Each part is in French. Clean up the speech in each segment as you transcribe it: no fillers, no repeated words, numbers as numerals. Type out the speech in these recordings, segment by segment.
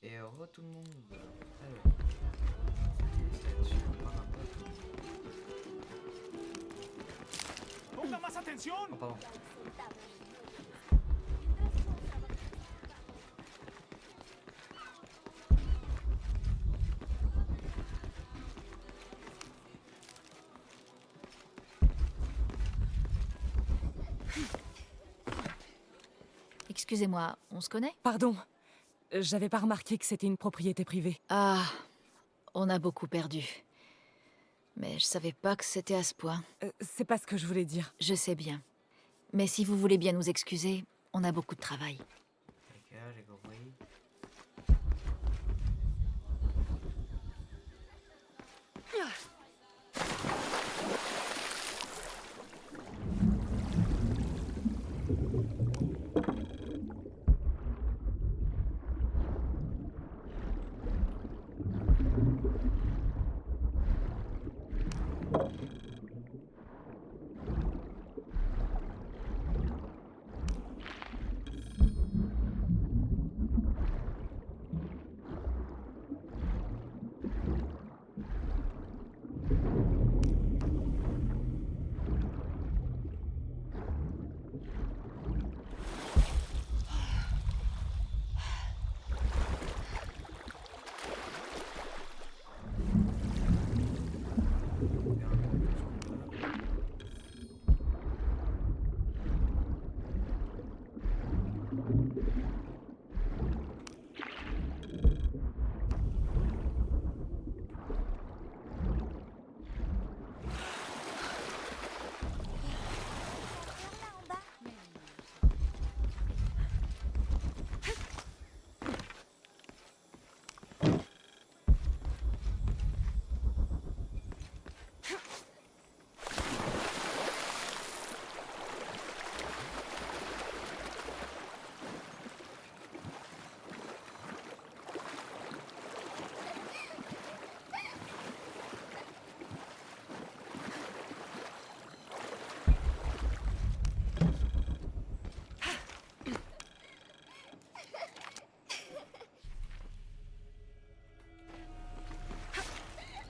Et re tout le monde. Alors, c'était là-dessus, on part un peu. ¡Ponga más atención! Oh, pardon. Excusez-moi, on se connaît? Pardon, j'avais pas remarqué que c'était une propriété privée. Ah, on a beaucoup perdu. Mais je savais pas que c'était à ce point. C'est pas ce que je voulais dire. Je sais bien. Mais si vous voulez bien nous excuser, on a beaucoup de travail. Ok, j'ai compris.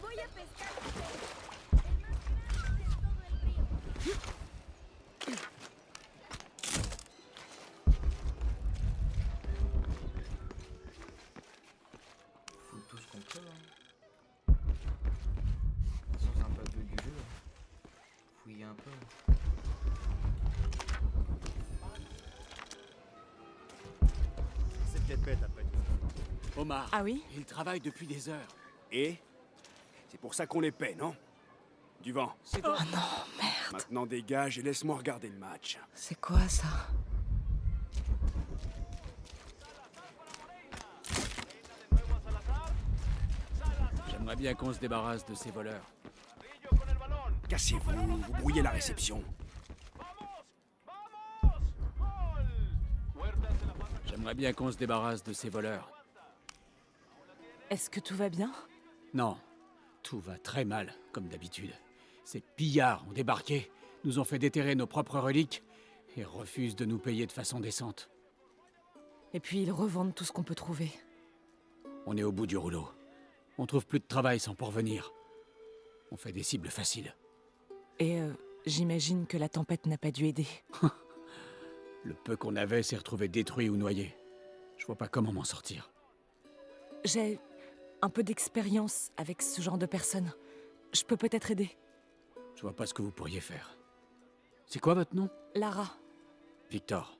Voy a pescar un pez. El más grande de todo el río. Faut tout ce qu'on peut. Hein. De toute façon, c'est un peu le but du jeu. Fouiller un peu. C'est peut-être bête après tout. Omar. Ah oui? Il travaille depuis des heures. Et c'est pour ça qu'on les paie, non? Du vent. C'est Oh non, merde. Maintenant dégage et laisse-moi regarder le match. C'est quoi ça? J'aimerais bien qu'on se débarrasse de ces voleurs. Cassez-vous, vous brouillez la réception. J'aimerais bien qu'on se débarrasse de ces voleurs. Est-ce que tout va bien? Non, tout va très mal, comme d'habitude. Ces pillards ont débarqué, nous ont fait déterrer nos propres reliques et refusent de nous payer de façon décente. Et puis ils revendent tout ce qu'on peut trouver. On est au bout du rouleau. On trouve plus de travail sans pourvenir. On fait des cibles faciles. Et j'imagine que la tempête n'a pas dû aider. Le peu qu'on avait s'est retrouvé détruit ou noyé. Je vois pas comment m'en sortir. J'ai un peu d'expérience avec ce genre de personnes. Je peux peut-être aider. Je vois pas ce que vous pourriez faire. C'est quoi votre nom? Lara. Victor.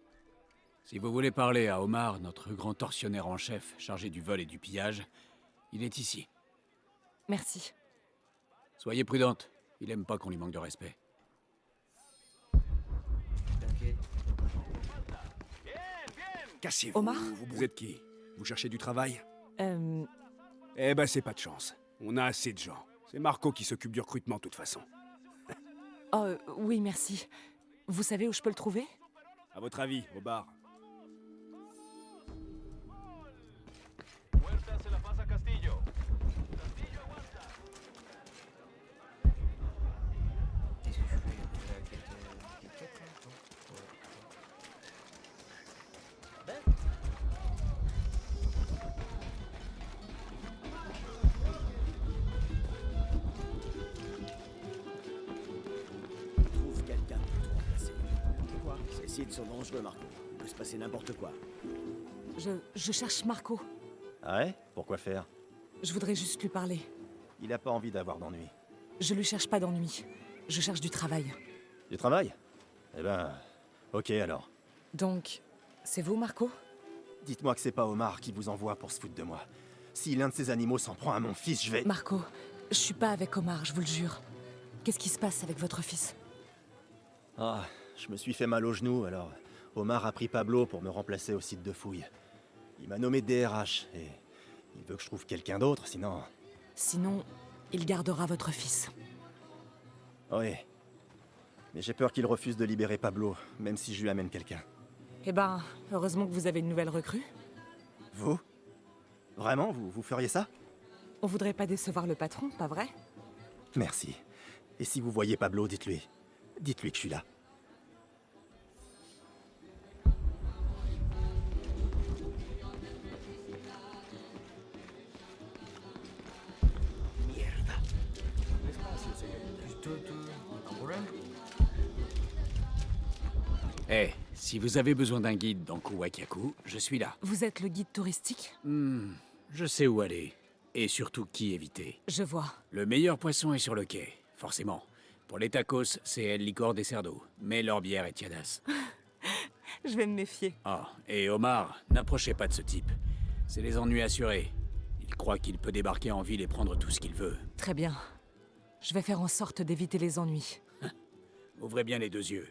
Si vous voulez parler à Omar, notre grand tortionnaire en chef, chargé du vol et du pillage, il est ici. Merci. Soyez prudente, il aime pas qu'on lui manque de respect. T'inquiète. Cassez-vous, Omar? vous êtes qui? Vous cherchez du travail? Euh... Eh ben c'est pas de chance. On a assez de gens. C'est Marco qui s'occupe du recrutement de toute façon. Oh, oui, merci. Vous savez où je peux le trouver? À votre avis, au bar? Qu'est-ce que je fais? La quête, quête, là, attends. Ouais. sites sont dangereux, Marco. Il peut se passer n'importe quoi. Je cherche Marco. Ah ouais? Pourquoi faire? Je voudrais juste lui parler. Il a pas envie d'avoir d'ennui. Je lui cherche pas d'ennui. Je cherche du travail. Du travail? Eh ben... Ok alors. Donc, c'est vous, Marco? Dites-moi que c'est pas Omar qui vous envoie pour se foutre de moi. Si l'un de ces animaux s'en prend à mon fils, je vais... Marco, je suis pas avec Omar, je vous le jure. Qu'est-ce qui se passe avec votre fils? Ah, je me suis fait mal au genou, alors... Omar a pris Pablo pour me remplacer au site de fouille. Il m'a nommé DRH, et... il veut que je trouve quelqu'un d'autre, sinon... Sinon, il gardera votre fils. Oui. Mais j'ai peur qu'il refuse de libérer Pablo, même si je lui amène quelqu'un. Eh ben, heureusement que vous avez une nouvelle recrue. Vous? Vraiment, vous feriez ça? On voudrait pas décevoir le patron, pas vrai? Merci. Et si vous voyez Pablo, dites-lui. Dites-lui que je suis là. Un problème? Eh, si vous avez besoin d'un guide dans Kuwakaku, je suis là. Vous êtes le guide touristique? Je sais où aller. Et surtout qui éviter. Je vois. Le meilleur poisson est sur le quai, forcément. Pour les tacos, c'est El Licor des Cerdos. Mais leur bière est tiadasse. Je vais me méfier. Ah, et Omar, n'approchez pas de ce type. C'est les ennuis assurés. Il croit qu'il peut débarquer en ville et prendre tout ce qu'il veut. Très bien. Je vais faire en sorte d'éviter les ennuis. Ouvrez bien les deux yeux.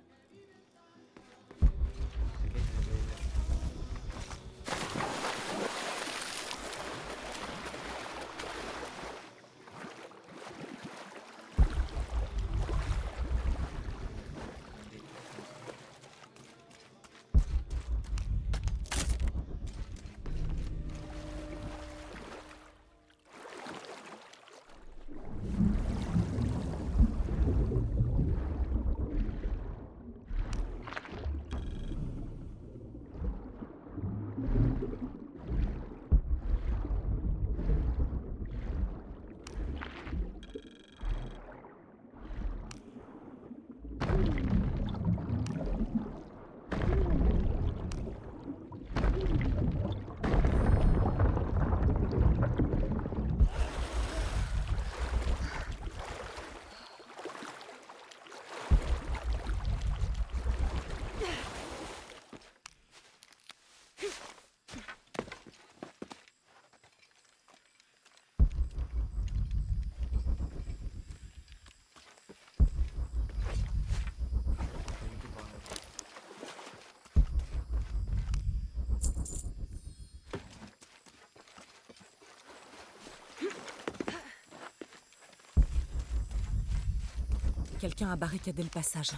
Quelqu'un a barricadé le passage.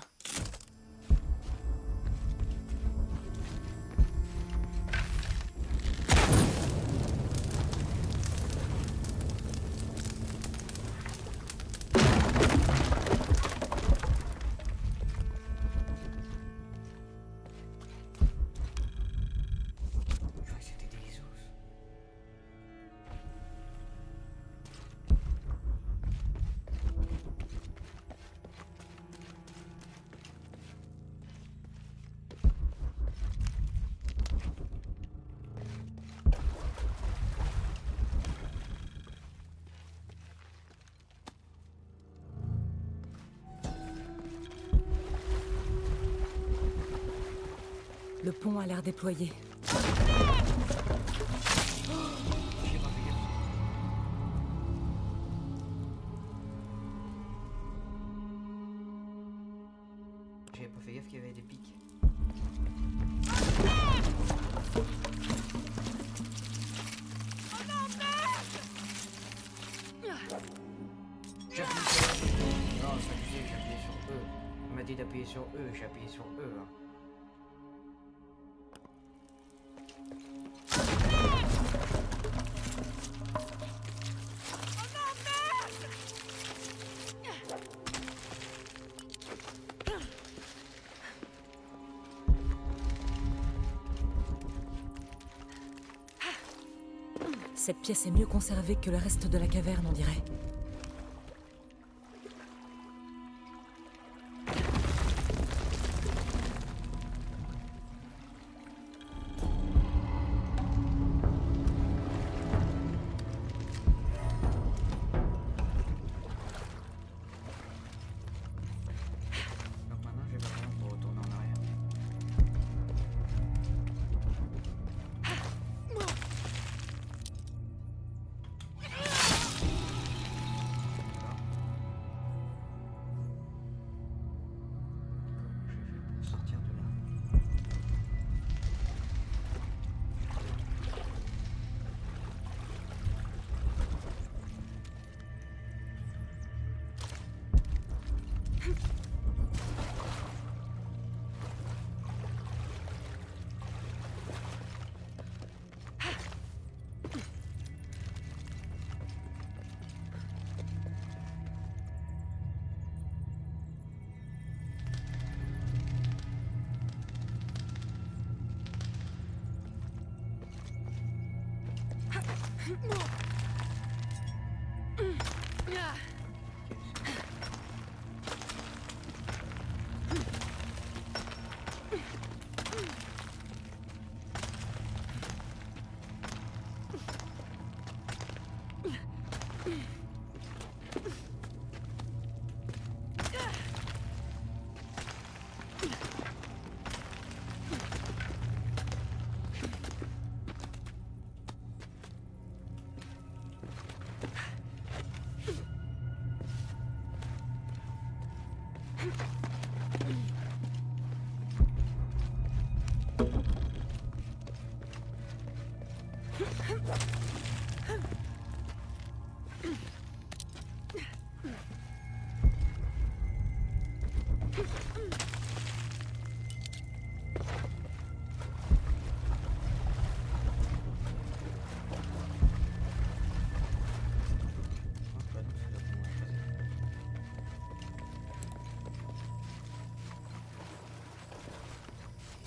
Je crois que c'était des os. Le pont a l'air déployé. J'ai pas fait gaffe. J'avais pas fait gaffe qu'il y avait des pics. J'appuie sur... Non, c'est abusé, j'ai appuyé sur E. On m'a dit d'appuyer sur E, j'ai appuyé sur E. Hein. Cette pièce est mieux conservée que le reste de la caverne, on dirait.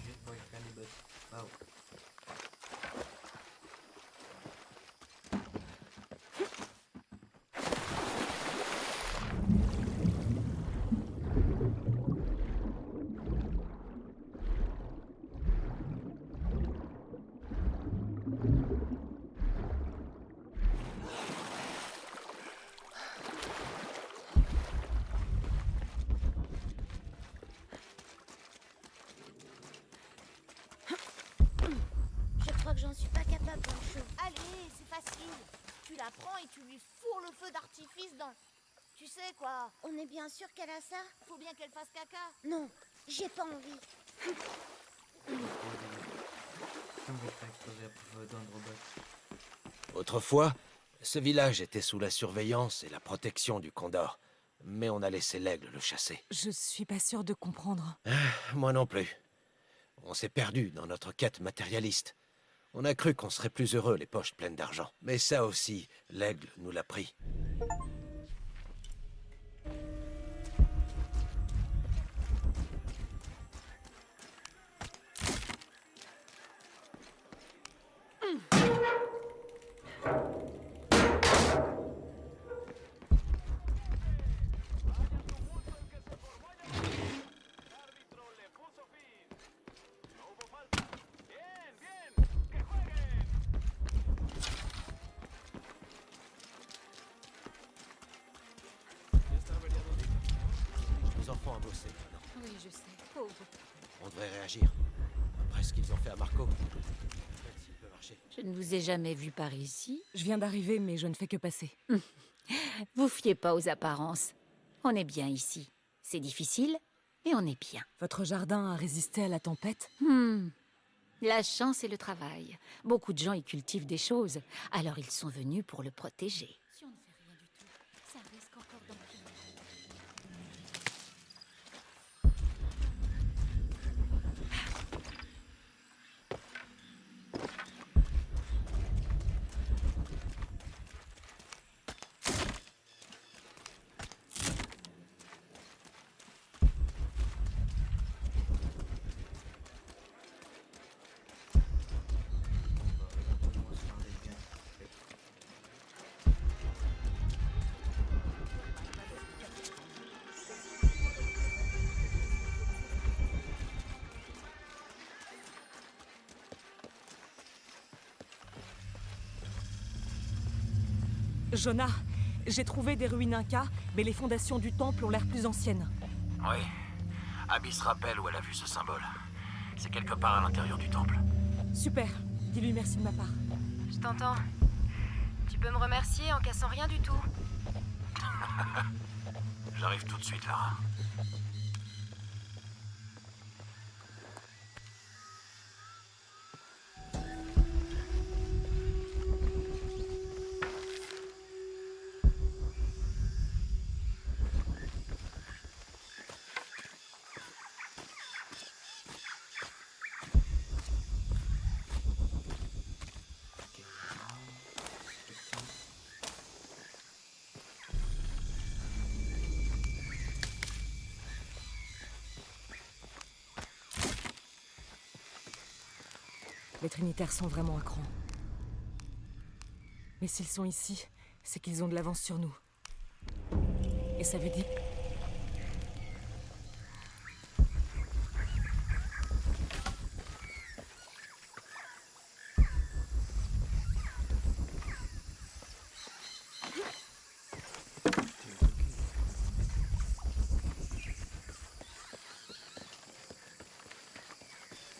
Juste pour extraire les bottes. Waouh. Je crois que j'en suis pas capable, Pancho. Allez, c'est facile. Tu la prends et tu lui fourres le feu d'artifice dans... Tu sais quoi? On est bien sûr qu'elle a ça? Faut bien qu'elle fasse caca. Non, j'ai pas envie. On va faire exploser la pouffe d'Androbot. Autrefois, ce village était sous la surveillance et la protection du Condor. Mais on a laissé l'aigle le chasser. Je suis pas sûre de comprendre. Moi non plus. On s'est perdu dans notre quête matérialiste. On a cru qu'on serait plus heureux les poches pleines d'argent. Mais ça aussi, l'aigle nous l'a pris. Les enfants ont bossé maintenant. Oui, je sais. Pauvre. On devrait réagir. Après ce qu'ils ont fait à Marco. Peut-être s'il peut marcher. Je ne vous ai jamais vu par ici. Je viens d'arriver, mais je ne fais que passer. Vous fiez pas aux apparences. On est bien ici. C'est difficile, mais on est bien. Votre jardin a résisté à la tempête? La chance et le travail. Beaucoup de gens y cultivent des choses, alors ils sont venus pour le protéger. Si on ne fait rien du tout, ça risque encore d'empirer. On se rendait bien. Jonah, j'ai trouvé des ruines Inca, mais les fondations du temple ont l'air plus anciennes. Oui. Abby se rappelle où elle a vu ce symbole. C'est quelque part à l'intérieur du temple. Super, dis-lui merci de ma part. Je t'entends. Tu peux me remercier en cassant rien du tout. J'arrive tout de suite, Lara. Ok, là, c'est tout. Les Trinitaires sont vraiment à cran. Mais s'ils sont ici, c'est qu'ils ont de l'avance sur nous. Et ça veut dire...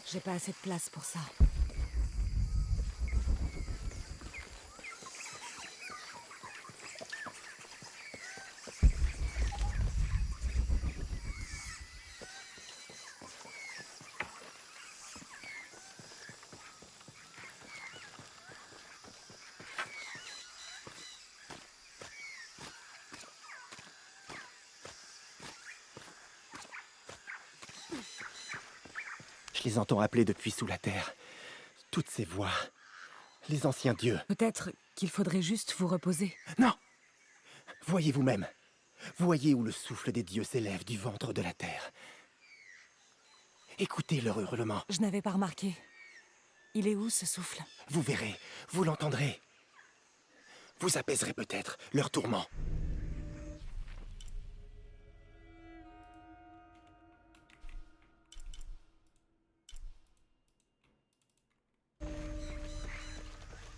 J'ai pas assez de place pour ça. Je les entends appeler depuis sous la terre. Toutes ces voix. Les anciens dieux. Peut-être qu'il faudrait juste vous reposer. Non! Voyez vous-même. Voyez où le souffle des dieux s'élève du ventre de la terre. Écoutez leur hurlement. Je n'avais pas remarqué. Il est où, ce souffle? Vous verrez, vous l'entendrez. Vous apaiserez peut-être leur tourment.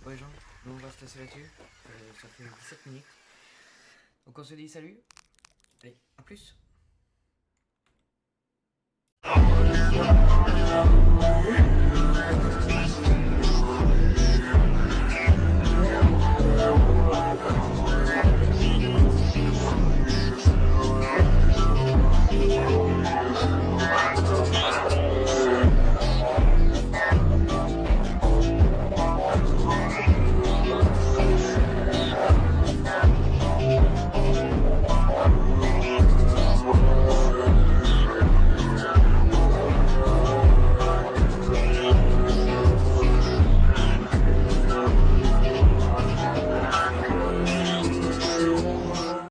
Ouais Jean, nous on va se laisser là-dessus. Ça fait 17 minutes. Donc on se dit salut. Allez, à plus.